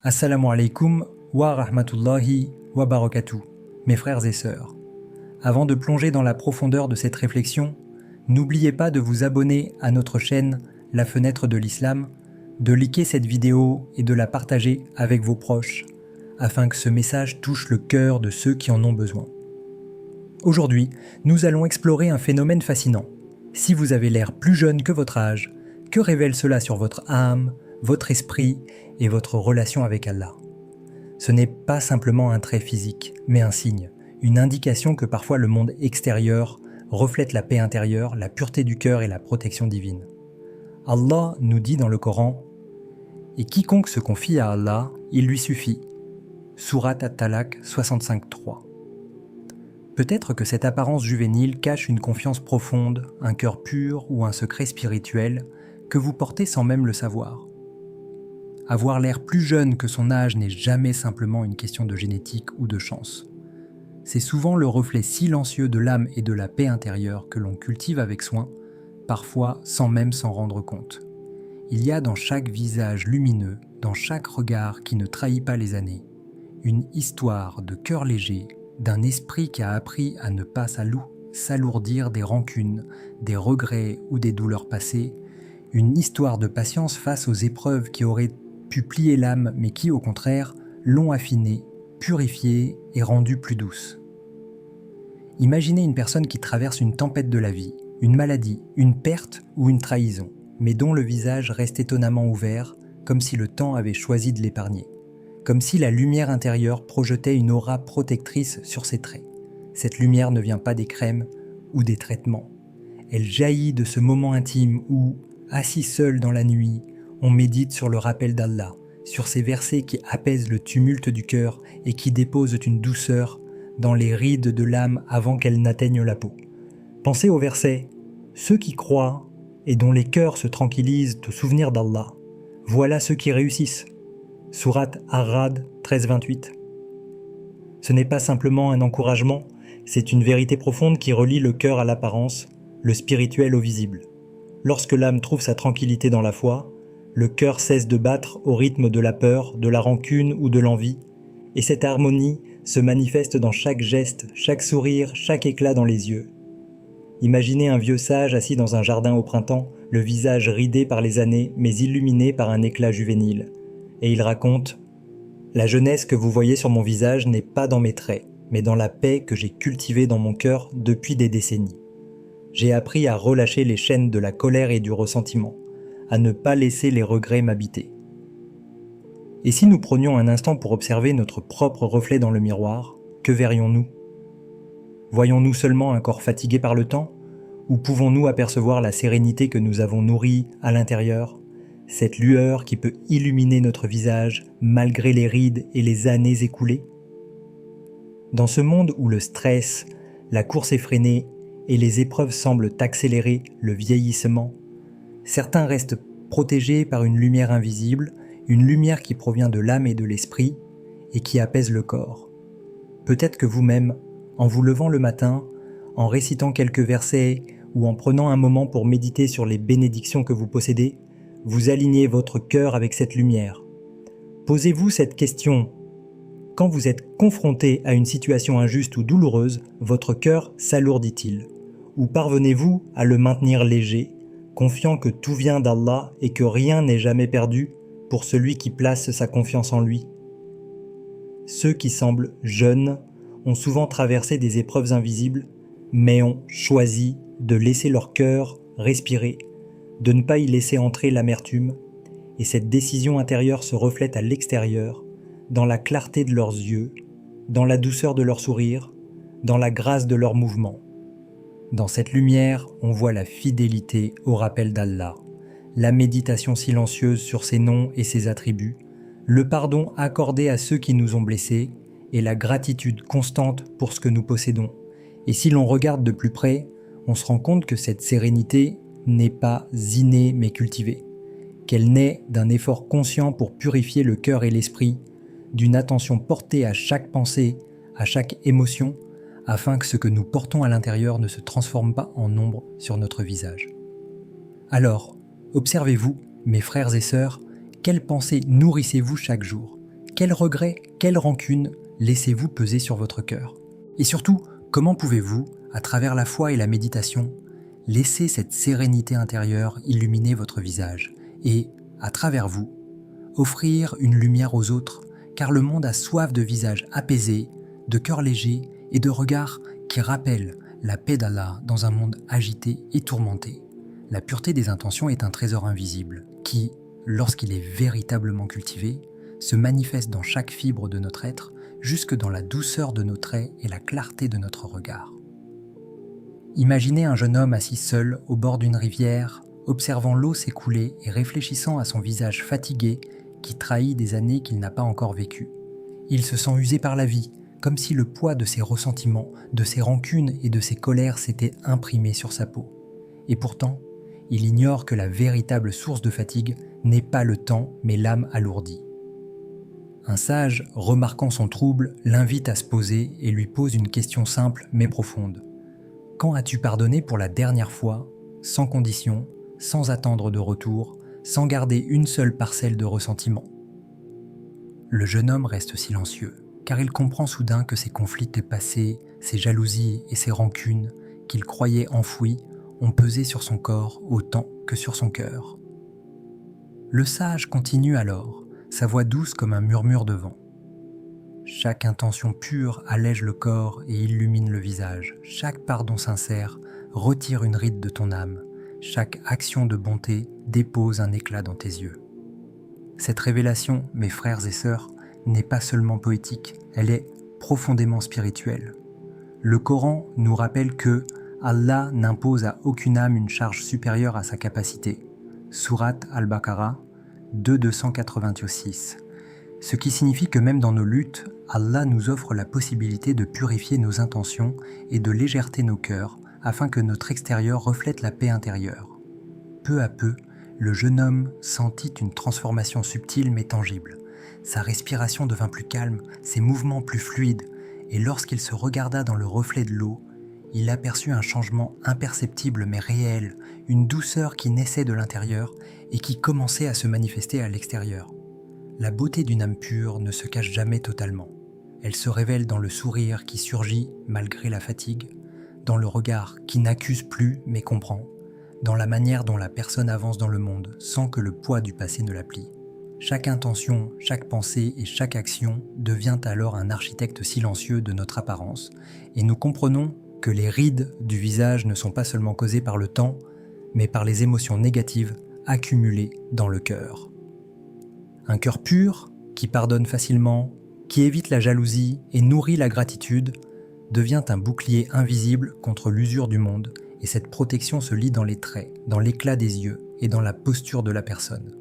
Assalamu alaikum wa rahmatullahi wa barakatuh, mes frères et sœurs. Avant de plonger dans la profondeur de cette réflexion, n'oubliez pas de vous abonner à notre chaîne La Fenêtre de l'Islam, de liker cette vidéo et de la partager avec vos proches, afin que ce message touche le cœur de ceux qui en ont besoin. Aujourd'hui, nous allons explorer un phénomène fascinant. Si vous avez l'air plus jeune que votre âge, que révèle cela sur votre âme, votre esprit et votre relation avec Allah? Ce n'est pas simplement un trait physique, mais un signe, une indication que parfois le monde extérieur reflète la paix intérieure, la pureté du cœur et la protection divine. Allah nous dit dans le Coran « Et quiconque se confie à Allah, il lui suffit » Sourate At-Talaq 65.3. Peut-être que cette apparence juvénile cache une confiance profonde, un cœur pur ou un secret spirituel que vous portez sans même le savoir. Avoir l'air plus jeune que son âge n'est jamais simplement une question de génétique ou de chance. C'est souvent le reflet silencieux de l'âme et de la paix intérieure que l'on cultive avec soin, parfois sans même s'en rendre compte. Il y a dans chaque visage lumineux, dans chaque regard qui ne trahit pas les années, une histoire de cœur léger, d'un esprit qui a appris à ne pas s'alourdir des rancunes, des regrets ou des douleurs passées, une histoire de patience face aux épreuves qui auraient pu plier l'âme mais qui, au contraire, l'ont affinée, purifiée et rendue plus douce. Imaginez une personne qui traverse une tempête de la vie, une maladie, une perte ou une trahison, mais dont le visage reste étonnamment ouvert, comme si le temps avait choisi de l'épargner, comme si la lumière intérieure projetait une aura protectrice sur ses traits. Cette lumière ne vient pas des crèmes ou des traitements. Elle jaillit de ce moment intime où, assis seul dans la nuit, on médite sur le rappel d'Allah, sur ces versets qui apaisent le tumulte du cœur et qui déposent une douceur dans les rides de l'âme avant qu'elle n'atteigne la peau. Pensez au verset « Ceux qui croient et dont les cœurs se tranquillisent au souvenir d'Allah, voilà ceux qui réussissent. » Sourate Ar-Ra'd 13-28. Ce n'est pas simplement un encouragement, c'est une vérité profonde qui relie le cœur à l'apparence, le spirituel au visible. Lorsque l'âme trouve sa tranquillité dans la foi, le cœur cesse de battre au rythme de la peur, de la rancune ou de l'envie, et cette harmonie se manifeste dans chaque geste, chaque sourire, chaque éclat dans les yeux. Imaginez un vieux sage assis dans un jardin au printemps, le visage ridé par les années mais illuminé par un éclat juvénile. Et il raconte « La jeunesse que vous voyez sur mon visage n'est pas dans mes traits, mais dans la paix que j'ai cultivée dans mon cœur depuis des décennies. J'ai appris à relâcher les chaînes de la colère et du ressentiment, à ne pas laisser les regrets m'habiter. » Et si nous prenions un instant pour observer notre propre reflet dans le miroir, que verrions-nous? Voyons-nous seulement un corps fatigué par le temps? Ou pouvons-nous apercevoir la sérénité que nous avons nourrie à l'intérieur, cette lueur qui peut illuminer notre visage malgré les rides et les années écoulées? Dans ce monde où le stress, la course effrénée et les épreuves semblent accélérer le vieillissement, certains restent protégés par une lumière invisible, une lumière qui provient de l'âme et de l'esprit et qui apaise le corps. Peut-être que vous-même, en vous levant le matin, en récitant quelques versets ou en prenant un moment pour méditer sur les bénédictions que vous possédez, vous alignez votre cœur avec cette lumière. Posez-vous cette question. Quand vous êtes confronté à une situation injuste ou douloureuse, votre cœur s'alourdit-il? Ou parvenez-vous à le maintenir léger, confiant que tout vient d'Allah et que rien n'est jamais perdu pour celui qui place sa confiance en lui? Ceux qui semblent jeunes ont souvent traversé des épreuves invisibles, mais ont choisi de laisser leur cœur respirer, de ne pas y laisser entrer l'amertume, et cette décision intérieure se reflète à l'extérieur, dans la clarté de leurs yeux, dans la douceur de leur sourire, dans la grâce de leurs mouvements. Dans cette lumière, on voit la fidélité au rappel d'Allah, la méditation silencieuse sur ses noms et ses attributs, le pardon accordé à ceux qui nous ont blessés et la gratitude constante pour ce que nous possédons. Et si l'on regarde de plus près, on se rend compte que cette sérénité n'est pas innée mais cultivée, qu'elle naît d'un effort conscient pour purifier le cœur et l'esprit, d'une attention portée à chaque pensée, à chaque émotion, afin que ce que nous portons à l'intérieur ne se transforme pas en ombre sur notre visage. Alors, observez-vous, mes frères et sœurs, quelles pensées nourrissez-vous chaque jour? Quels regrets, quelle rancune laissez-vous peser sur votre cœur? Et surtout, comment pouvez-vous, à travers la foi et la méditation, laisser cette sérénité intérieure illuminer votre visage et, à travers vous, offrir une lumière aux autres, car le monde a soif de visages apaisés, de cœurs légers et de regards qui rappellent la paix d'Allah dans un monde agité et tourmenté. La pureté des intentions est un trésor invisible qui, lorsqu'il est véritablement cultivé, se manifeste dans chaque fibre de notre être, jusque dans la douceur de nos traits et la clarté de notre regard. Imaginez un jeune homme assis seul au bord d'une rivière, observant l'eau s'écouler et réfléchissant à son visage fatigué qui trahit des années qu'il n'a pas encore vécues. Il se sent usé par la vie, comme si le poids de ses ressentiments, de ses rancunes et de ses colères s'était imprimé sur sa peau. Et pourtant, il ignore que la véritable source de fatigue n'est pas le temps, mais l'âme alourdie. Un sage, remarquant son trouble, l'invite à se poser et lui pose une question simple mais profonde. Quand as-tu pardonné pour la dernière fois, sans condition, sans attendre de retour, sans garder une seule parcelle de ressentiment? Le jeune homme reste silencieux, car il comprend soudain que ses conflits passés, ses jalousies et ses rancunes, qu'il croyait enfouis, ont pesé sur son corps autant que sur son cœur. Le sage continue alors, sa voix douce comme un murmure de vent. Chaque intention pure allège le corps et illumine le visage. Chaque pardon sincère retire une ride de ton âme. Chaque action de bonté dépose un éclat dans tes yeux. Cette révélation, mes frères et sœurs, n'est pas seulement poétique, elle est profondément spirituelle. Le Coran nous rappelle que Allah n'impose à aucune âme une charge supérieure à sa capacité. Sourate Al-Baqarah 2.286. Ce qui signifie que même dans nos luttes, Allah nous offre la possibilité de purifier nos intentions et de légèreté nos cœurs afin que notre extérieur reflète la paix intérieure. Peu à peu, le jeune homme sentit une transformation subtile mais tangible. Sa respiration devint plus calme, ses mouvements plus fluides, et lorsqu'il se regarda dans le reflet de l'eau, il aperçut un changement imperceptible mais réel, une douceur qui naissait de l'intérieur et qui commençait à se manifester à l'extérieur. La beauté d'une âme pure ne se cache jamais totalement. Elle se révèle dans le sourire qui surgit malgré la fatigue, dans le regard qui n'accuse plus mais comprend, dans la manière dont la personne avance dans le monde sans que le poids du passé ne la plie. Chaque intention, chaque pensée et chaque action devient alors un architecte silencieux de notre apparence, et nous comprenons que les rides du visage ne sont pas seulement causées par le temps, mais par les émotions négatives accumulées dans le cœur. Un cœur pur, qui pardonne facilement, qui évite la jalousie et nourrit la gratitude, devient un bouclier invisible contre l'usure du monde, et cette protection se lit dans les traits, dans l'éclat des yeux et dans la posture de la personne.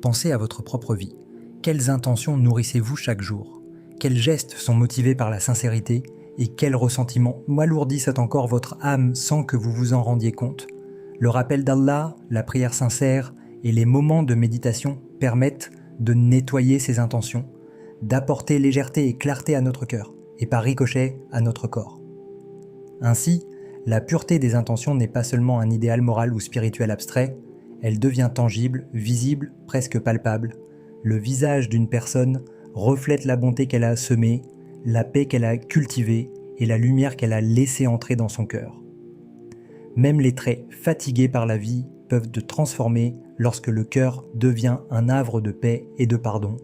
Pensez à votre propre vie. Quelles intentions nourrissez-vous chaque jour? Quels gestes sont motivés par la sincérité et quels ressentiments alourdissent encore votre âme sans que vous vous en rendiez compte? Le rappel d'Allah, la prière sincère et les moments de méditation permettent de nettoyer ces intentions, d'apporter légèreté et clarté à notre cœur, et par ricochet à notre corps. Ainsi, la pureté des intentions n'est pas seulement un idéal moral ou spirituel abstrait, elle devient tangible, visible, presque palpable. Le visage d'une personne reflète la bonté qu'elle a semée, la paix qu'elle a cultivée et la lumière qu'elle a laissée entrer dans son cœur. Même les traits fatigués par la vie peuvent se transformer lorsque le cœur devient un havre de paix et de pardon.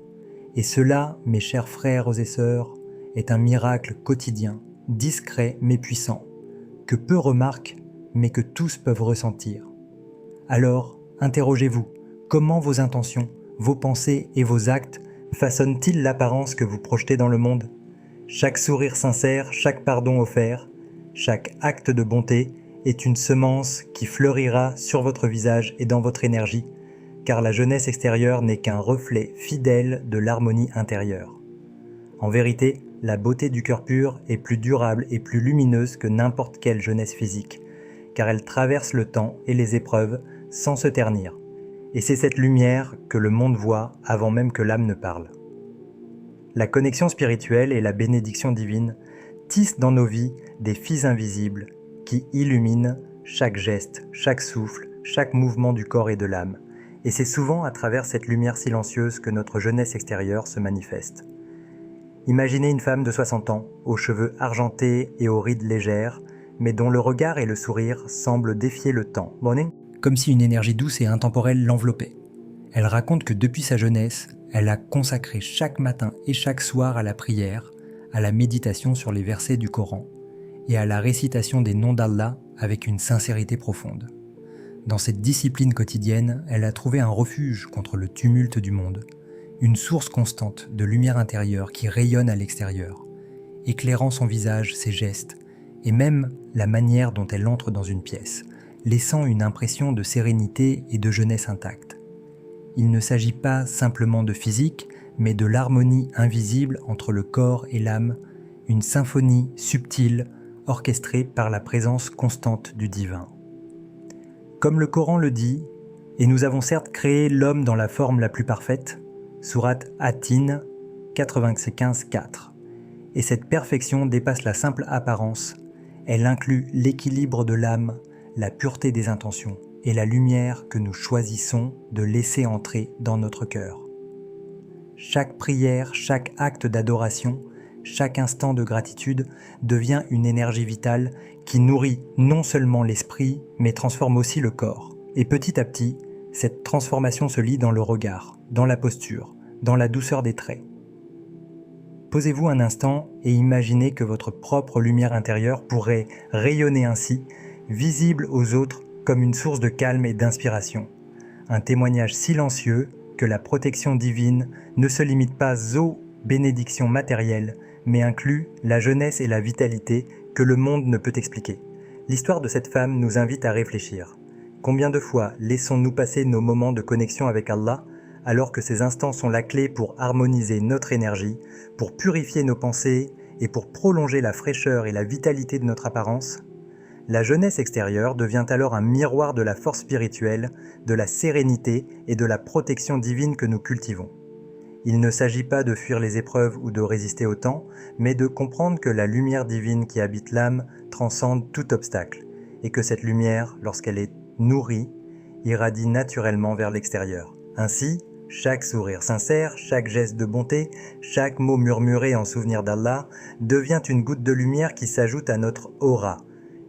Et cela, mes chers frères et sœurs, est un miracle quotidien, discret mais puissant, que peu remarquent mais que tous peuvent ressentir. Alors, interrogez-vous, comment vos intentions, vos pensées et vos actes façonnent-ils l'apparence que vous projetez dans le monde? Chaque sourire sincère, chaque pardon offert, chaque acte de bonté est une semence qui fleurira sur votre visage et dans votre énergie, car la jeunesse extérieure n'est qu'un reflet fidèle de l'harmonie intérieure. En vérité, la beauté du cœur pur est plus durable et plus lumineuse que n'importe quelle jeunesse physique, car elle traverse le temps et les épreuves sans se ternir. Et c'est cette lumière que le monde voit avant même que l'âme ne parle. La connexion spirituelle et la bénédiction divine tissent dans nos vies des fils invisibles qui illuminent chaque geste, chaque souffle, chaque mouvement du corps et de l'âme. Et c'est souvent à travers cette lumière silencieuse que notre jeunesse extérieure se manifeste. Imaginez une femme de 60 ans, aux cheveux argentés et aux rides légères, mais dont le regard et le sourire semblent défier le temps. Morning. Comme si une énergie douce et intemporelle l'enveloppait. Elle raconte que depuis sa jeunesse, elle a consacré chaque matin et chaque soir à la prière, à la méditation sur les versets du Coran et à la récitation des noms d'Allah avec une sincérité profonde. Dans cette discipline quotidienne, elle a trouvé un refuge contre le tumulte du monde, une source constante de lumière intérieure qui rayonne à l'extérieur, éclairant son visage, ses gestes et même la manière dont elle entre dans une pièce, laissant une impression de sérénité et de jeunesse intacte. Il ne s'agit pas simplement de physique, mais de l'harmonie invisible entre le corps et l'âme, une symphonie subtile orchestrée par la présence constante du divin. Comme le Coran le dit, et nous avons certes créé l'homme dans la forme la plus parfaite, sourate At-Tin 95:4, et cette perfection dépasse la simple apparence, elle inclut l'équilibre de l'âme, la pureté des intentions et la lumière que nous choisissons de laisser entrer dans notre cœur. Chaque prière, chaque acte d'adoration, chaque instant de gratitude devient une énergie vitale qui nourrit non seulement l'esprit, mais transforme aussi le corps. Et petit à petit, cette transformation se lit dans le regard, dans la posture, dans la douceur des traits. Posez-vous un instant et imaginez que votre propre lumière intérieure pourrait rayonner ainsi, visible aux autres comme une source de calme et d'inspiration. Un témoignage silencieux que la protection divine ne se limite pas aux bénédictions matérielles, mais inclut la jeunesse et la vitalité que le monde ne peut expliquer. L'histoire de cette femme nous invite à réfléchir. Combien de fois laissons-nous passer nos moments de connexion avec Allah, alors que ces instants sont la clé pour harmoniser notre énergie, pour purifier nos pensées et pour prolonger la fraîcheur et la vitalité de notre apparence? La jeunesse extérieure devient alors un miroir de la force spirituelle, de la sérénité et de la protection divine que nous cultivons. Il ne s'agit pas de fuir les épreuves ou de résister au temps, mais de comprendre que la lumière divine qui habite l'âme transcende tout obstacle, et que cette lumière, lorsqu'elle est nourrie, irradie naturellement vers l'extérieur. Ainsi, chaque sourire sincère, chaque geste de bonté, chaque mot murmuré en souvenir d'Allah devient une goutte de lumière qui s'ajoute à notre aura,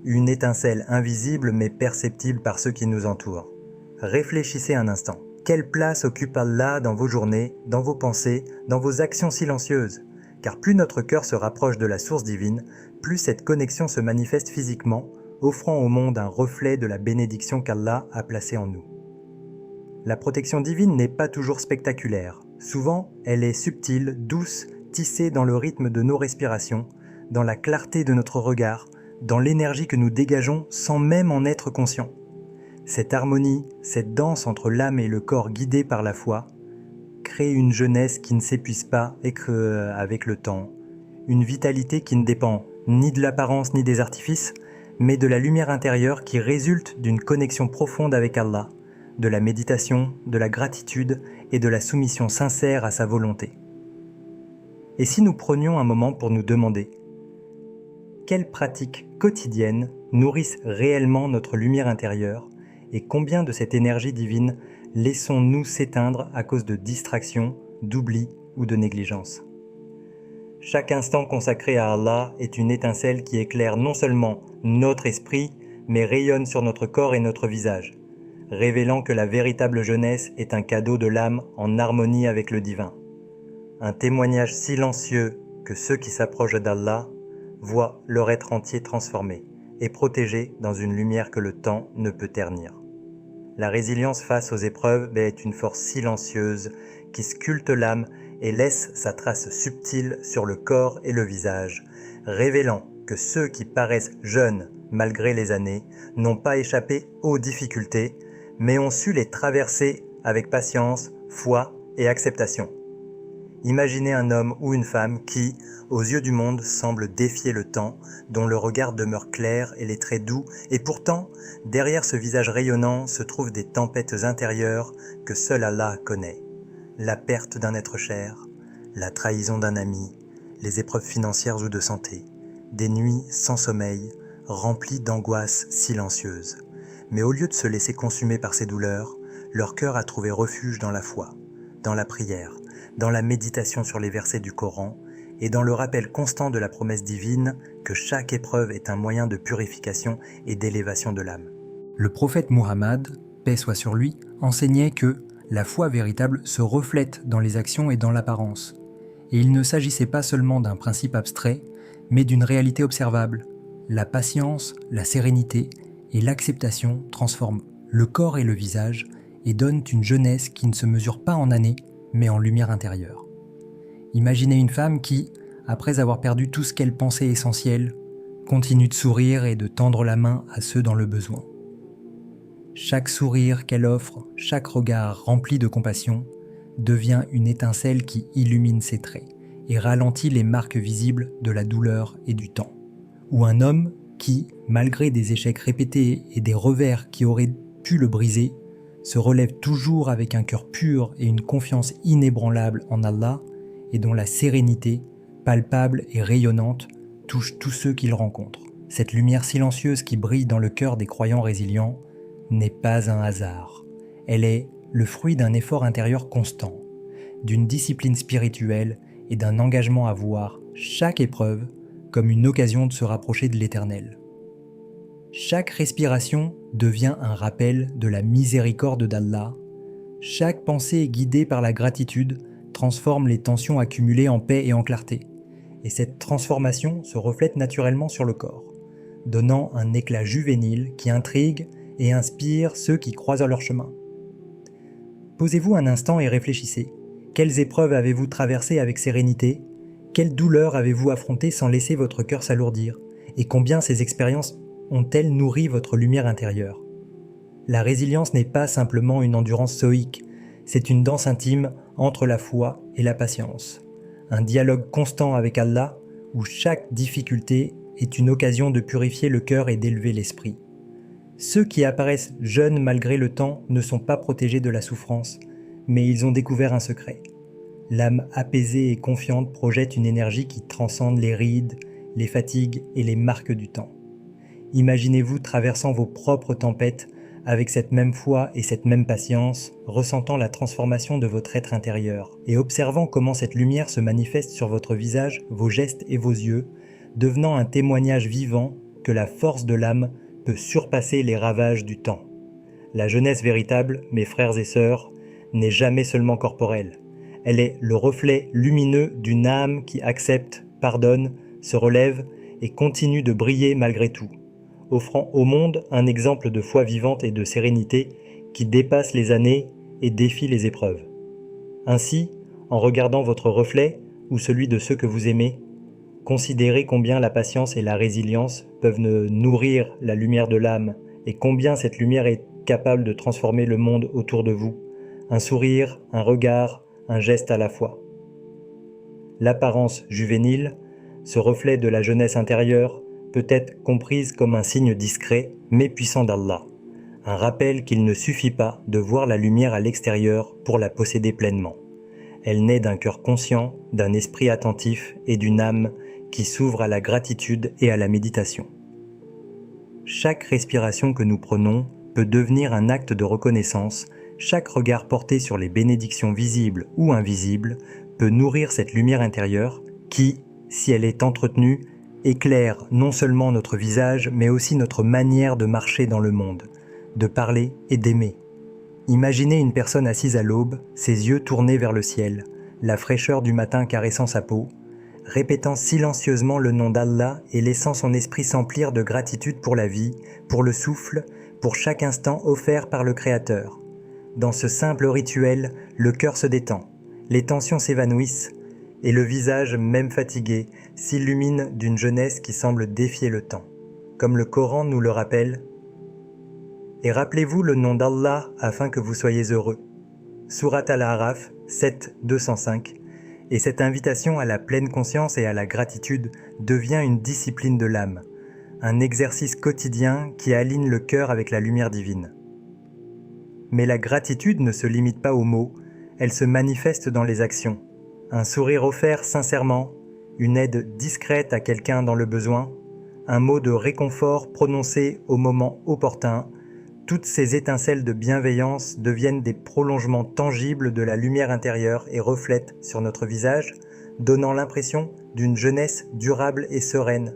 une étincelle invisible mais perceptible par ceux qui nous entourent. Réfléchissez un instant. Quelle place occupe Allah dans vos journées, dans vos pensées, dans vos actions silencieuses? Car plus notre cœur se rapproche de la source divine, plus cette connexion se manifeste physiquement, offrant au monde un reflet de la bénédiction qu'Allah a placée en nous. La protection divine n'est pas toujours spectaculaire. Souvent, elle est subtile, douce, tissée dans le rythme de nos respirations, dans la clarté de notre regard, dans l'énergie que nous dégageons sans même en être conscients. Cette harmonie, cette danse entre l'âme et le corps guidés par la foi, crée une jeunesse qui ne s'épuise pas avec le temps, une vitalité qui ne dépend ni de l'apparence ni des artifices, mais de la lumière intérieure qui résulte d'une connexion profonde avec Allah, de la méditation, de la gratitude et de la soumission sincère à sa volonté. Et si nous prenions un moment pour nous demander quelles pratiques quotidiennes nourrissent réellement notre lumière intérieure et combien de cette énergie divine laissons-nous s'éteindre à cause de distractions, d'oubli ou de négligence? Chaque instant consacré à Allah est une étincelle qui éclaire non seulement notre esprit, mais rayonne sur notre corps et notre visage, révélant que la véritable jeunesse est un cadeau de l'âme en harmonie avec le divin. Un témoignage silencieux que ceux qui s'approchent d'Allah voient leur être entier transformé et protégé dans une lumière que le temps ne peut ternir. La résilience face aux épreuves est une force silencieuse qui sculpte l'âme et laisse sa trace subtile sur le corps et le visage, révélant que ceux qui paraissent jeunes malgré les années n'ont pas échappé aux difficultés, mais ont su les traverser avec patience, foi et acceptation. Imaginez un homme ou une femme qui, aux yeux du monde, semble défier le temps, dont le regard demeure clair et les traits doux, et pourtant, derrière ce visage rayonnant se trouvent des tempêtes intérieures que seul Allah connaît. La perte d'un être cher, la trahison d'un ami, les épreuves financières ou de santé, des nuits sans sommeil, remplies d'angoisses silencieuses. Mais au lieu de se laisser consumer par ces douleurs, leur cœur a trouvé refuge dans la foi, dans la prière, dans la méditation sur les versets du Coran et dans le rappel constant de la promesse divine que chaque épreuve est un moyen de purification et d'élévation de l'âme. Le prophète Muhammad, paix soit sur lui, enseignait que la foi véritable se reflète dans les actions et dans l'apparence. Et il ne s'agissait pas seulement d'un principe abstrait, mais d'une réalité observable. La patience, la sérénité et l'acceptation transforment le corps et le visage et donnent une jeunesse qui ne se mesure pas en années, mais en lumière intérieure. Imaginez une femme qui, après avoir perdu tout ce qu'elle pensait essentiel, continue de sourire et de tendre la main à ceux dans le besoin. Chaque sourire qu'elle offre, chaque regard rempli de compassion, devient une étincelle qui illumine ses traits et ralentit les marques visibles de la douleur et du temps. Ou un homme qui, malgré des échecs répétés et des revers qui auraient pu le briser, se relève toujours avec un cœur pur et une confiance inébranlable en Allah et dont la sérénité, palpable et rayonnante, touche tous ceux qu'il rencontre. Cette lumière silencieuse qui brille dans le cœur des croyants résilients n'est pas un hasard. Elle est le fruit d'un effort intérieur constant, d'une discipline spirituelle et d'un engagement à voir chaque épreuve comme une occasion de se rapprocher de l'Éternel. Chaque respiration devient un rappel de la miséricorde d'Allah. Chaque pensée guidée par la gratitude transforme les tensions accumulées en paix et en clarté. Et cette transformation se reflète naturellement sur le corps, donnant un éclat juvénile qui intrigue et inspire ceux qui croisent leur chemin. Posez-vous un instant et réfléchissez. Quelles épreuves avez-vous traversées avec sérénité ? Quelles douleurs avez-vous affrontées sans laisser votre cœur s'alourdir ? Et combien ces expériences ont-elles nourri votre lumière intérieure ? La résilience n'est pas simplement une endurance stoïque, c'est une danse intime entre la foi et la patience. Un dialogue constant avec Allah où chaque difficulté est une occasion de purifier le cœur et d'élever l'esprit. Ceux qui apparaissent jeunes malgré le temps ne sont pas protégés de la souffrance, mais ils ont découvert un secret. L'âme apaisée et confiante projette une énergie qui transcende les rides, les fatigues et les marques du temps. Imaginez-vous traversant vos propres tempêtes avec cette même foi et cette même patience, ressentant la transformation de votre être intérieur et observant comment cette lumière se manifeste sur votre visage, vos gestes et vos yeux, devenant un témoignage vivant que la force de l'âme peut surpasser les ravages du temps. La jeunesse véritable, mes frères et sœurs, n'est jamais seulement corporelle. Elle est le reflet lumineux d'une âme qui accepte, pardonne, se relève et continue de briller malgré tout, offrant au monde un exemple de foi vivante et de sérénité qui dépasse les années et défie les épreuves. Ainsi, en regardant votre reflet ou celui de ceux que vous aimez, considérez combien la patience et la résilience peuvent nourrir la lumière de l'âme et combien cette lumière est capable de transformer le monde autour de vous. Un sourire, un regard, un geste à la fois. L'apparence juvénile, ce reflet de la jeunesse intérieure, peut être comprise comme un signe discret mais puissant d'Allah, un rappel qu'il ne suffit pas de voir la lumière à l'extérieur pour la posséder pleinement. Elle naît d'un cœur conscient, d'un esprit attentif et d'une âme qui s'ouvre à la gratitude et à la méditation. Chaque respiration que nous prenons peut devenir un acte de reconnaissance. Chaque regard porté sur les bénédictions visibles ou invisibles peut nourrir cette lumière intérieure qui, si elle est entretenue, éclaire non seulement notre visage, mais aussi notre manière de marcher dans le monde, de parler et d'aimer. Imaginez une personne assise à l'aube, ses yeux tournés vers le ciel, la fraîcheur du matin caressant sa peau, répétant silencieusement le nom d'Allah et laissant son esprit s'emplir de gratitude pour la vie, pour le souffle, pour chaque instant offert par le Créateur. Dans ce simple rituel, le cœur se détend, les tensions s'évanouissent, et le visage, même fatigué, s'illumine d'une jeunesse qui semble défier le temps. Comme le Coran nous le rappelle, « Et rappelez-vous le nom d'Allah afin que vous soyez heureux » Surat Al-A'raf 7, 205. Et cette invitation à la pleine conscience et à la gratitude devient une discipline de l'âme, un exercice quotidien qui aligne le cœur avec la lumière divine. Mais la gratitude ne se limite pas aux mots, elle se manifeste dans les actions. Un sourire offert sincèrement, une aide discrète à quelqu'un dans le besoin, un mot de réconfort prononcé au moment opportun, toutes ces étincelles de bienveillance deviennent des prolongements tangibles de la lumière intérieure et reflètent sur notre visage, donnant l'impression d'une jeunesse durable et sereine.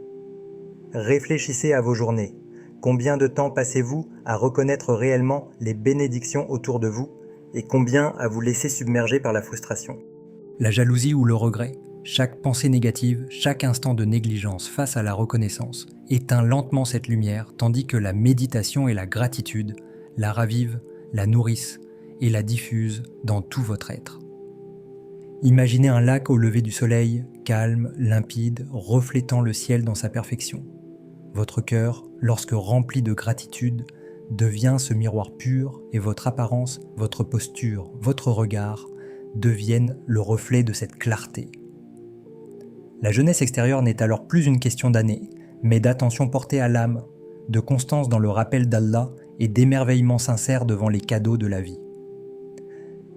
Réfléchissez à vos journées. Combien de temps passez-vous à reconnaître réellement les bénédictions autour de vous et combien à vous laisser submerger par la frustration? La jalousie ou le regret, chaque pensée négative, chaque instant de négligence face à la reconnaissance éteint lentement cette lumière, tandis que la méditation et la gratitude la ravivent, la nourrissent et la diffusent dans tout votre être. Imaginez un lac au lever du soleil, calme, limpide, reflétant le ciel dans sa perfection. Votre cœur, lorsque rempli de gratitude, devient ce miroir pur et votre apparence, votre posture, votre regard deviennent le reflet de cette clarté. La jeunesse extérieure n'est alors plus une question d'années, mais d'attention portée à l'âme, de constance dans le rappel d'Allah et d'émerveillement sincère devant les cadeaux de la vie.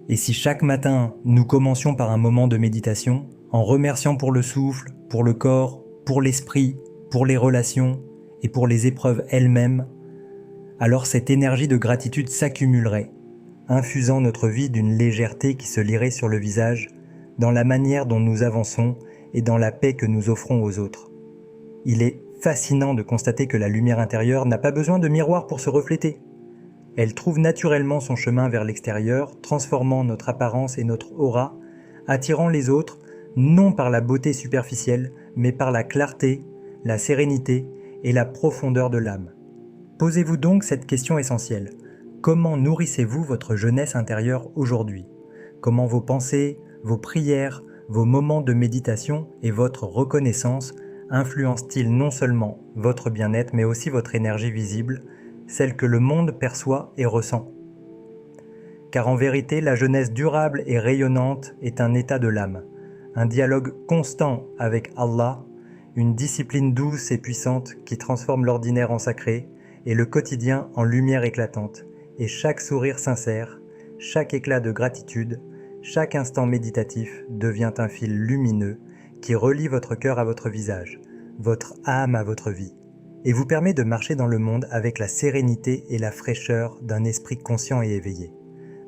Et si chaque matin, nous commencions par un moment de méditation, en remerciant pour le souffle, pour le corps, pour l'esprit, pour les relations et pour les épreuves elles-mêmes, alors cette énergie de gratitude s'accumulerait, infusant notre vie d'une légèreté qui se lirait sur le visage, dans la manière dont nous avançons et dans la paix que nous offrons aux autres. Il est fascinant de constater que la lumière intérieure n'a pas besoin de miroir pour se refléter. Elle trouve naturellement son chemin vers l'extérieur, transformant notre apparence et notre aura, attirant les autres, non par la beauté superficielle, mais par la clarté, la sérénité et la profondeur de l'âme. Posez-vous donc cette question essentielle. Comment nourrissez-vous votre jeunesse intérieure aujourd'hui? Comment vos pensées, vos prières, vos moments de méditation et votre reconnaissance influencent-ils non seulement votre bien-être, mais aussi votre énergie visible, celle que le monde perçoit et ressent? Car en vérité, la jeunesse durable et rayonnante est un état de l'âme, un dialogue constant avec Allah, une discipline douce et puissante qui transforme l'ordinaire en sacré et le quotidien en lumière éclatante, et chaque sourire sincère, chaque éclat de gratitude, chaque instant méditatif devient un fil lumineux qui relie votre cœur à votre visage, votre âme à votre vie, et vous permet de marcher dans le monde avec la sérénité et la fraîcheur d'un esprit conscient et éveillé.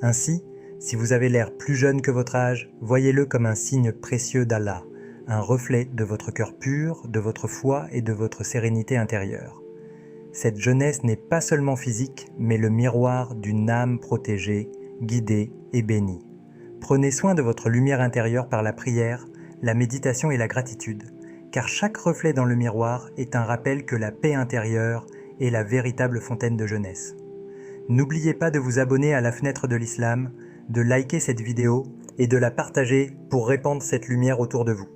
Ainsi, si vous avez l'air plus jeune que votre âge, voyez-le comme un signe précieux d'Allah, un reflet de votre cœur pur, de votre foi et de votre sérénité intérieure. Cette jeunesse n'est pas seulement physique, mais le miroir d'une âme protégée, guidée et bénie. Prenez soin de votre lumière intérieure par la prière, la méditation et la gratitude, car chaque reflet dans le miroir est un rappel que la paix intérieure est la véritable fontaine de jeunesse. N'oubliez pas de vous abonner à la Fenêtre de l'Islam, de liker cette vidéo et de la partager pour répandre cette lumière autour de vous.